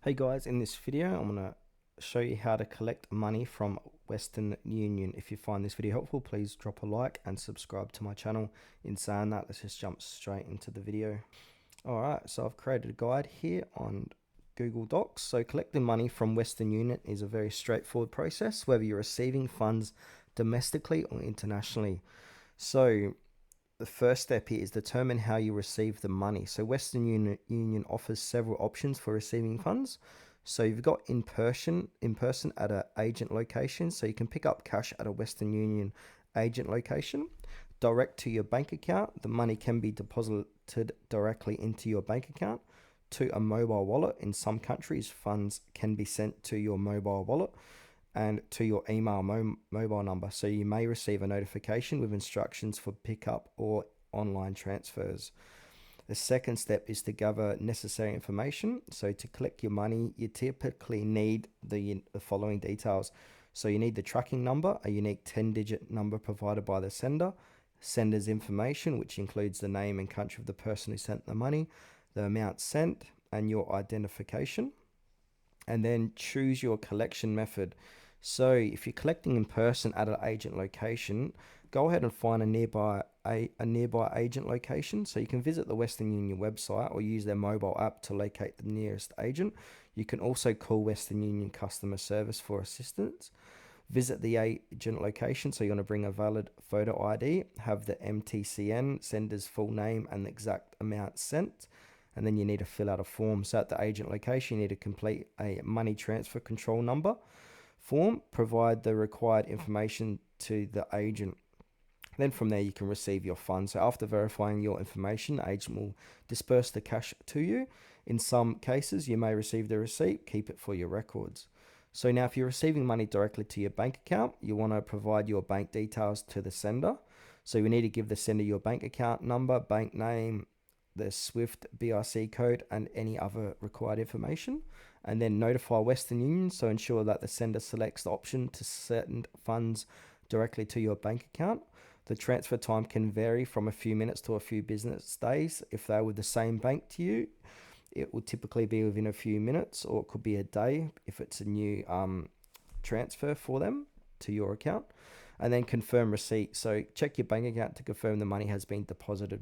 Hey guys, in this video I'm going to show you how to collect money from Western Union. If you find this video helpful, please drop a like and subscribe to my channel. In saying that, let's just jump straight into the video. Alright, so I've created a guide here on Google Docs. So collecting money from Western Union is a very straightforward process, whether you're receiving funds domestically or internationally. So the first step here is determine how you receive the money. So Western Union offers several options for receiving funds. So you've got in person at an agent location. So you can pick up cash at a Western Union agent location. Direct to your bank account. The money can be deposited directly into your bank account. To a mobile wallet. In some countries, funds can be sent to your mobile wallet and to your email mobile number. So you may receive a notification with instructions for pickup or online transfers. The second step is to gather necessary information. So to collect your money, you typically need the following details. So you need the tracking number, a unique 10-digit number provided by the sender, sender's information, which includes the name and country of the person who sent the money, the amount sent, and your identification. And then choose your collection method. So if you're collecting in person at an agent location, go ahead and find a nearby agent location. So you can visit the Western Union website or use their mobile app to locate the nearest agent. You can also call Western Union customer service for assistance. Visit the agent location, so you're going to bring a valid photo ID, have the MTCN, sender's full name, and the exact amount sent. And then you need to fill out a form. So at the agent location, you need to complete a money transfer control number form, provide the required information to the agent. Then from there, you can receive your funds. So after verifying your information, the agent will disperse the cash to you. In some cases, you may receive the receipt, keep it for your records. So now if you're receiving money directly to your bank account, you want to provide your bank details to the sender. So you need to give the sender your bank account number, bank name, the SWIFT BRC code, and any other required information. And then notify Western Union, so ensure that the sender selects the option to send funds directly to your bank account. The transfer time can vary from a few minutes to a few business days. If they're with the same bank to you, it will typically be within a few minutes, or it could be a day if it's a new transfer for them to your account. And then confirm receipt. So check your bank account to confirm the money has been deposited.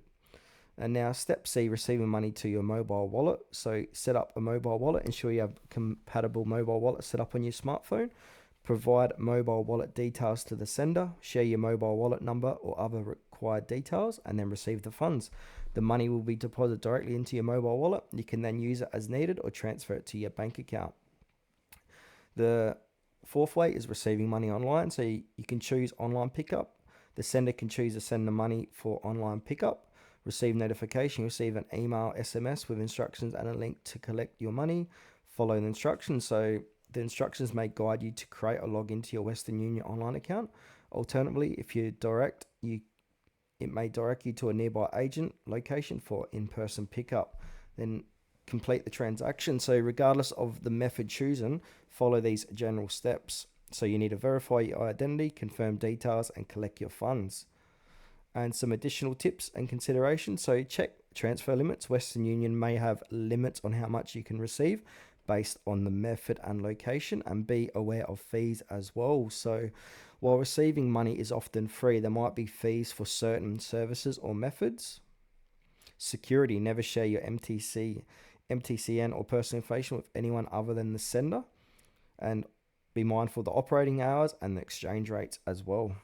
And now step C, receiving money to your mobile wallet. So set up a mobile wallet, ensure you have compatible mobile wallet set up on your smartphone. Provide mobile wallet details to the sender, share your mobile wallet number or other required details, and then receive the funds. The money will be deposited directly into your mobile wallet. You can then use it as needed or transfer it to your bank account. The fourth way is receiving money online. So you can choose online pickup. The sender can choose to send the money for online pickup. Receive notification, receive an email, SMS with instructions and a link to collect your money. Follow the instructions. So the instructions may guide you to create or log into your Western Union online account. Alternatively, if you direct, it may direct you to a nearby agent location for in-person pickup. Then complete the transaction. So regardless of the method chosen, follow these general steps. So you need to verify your identity, confirm details, and collect your funds. And some additional tips and considerations. So check transfer limits. Western Union may have limits on how much you can receive based on the method and location, and be aware of fees as well. So while receiving money is often free, there might be fees for certain services or methods. Security, never share your MTCN or personal information with anyone other than the sender, and be mindful of the operating hours and the exchange rates as well.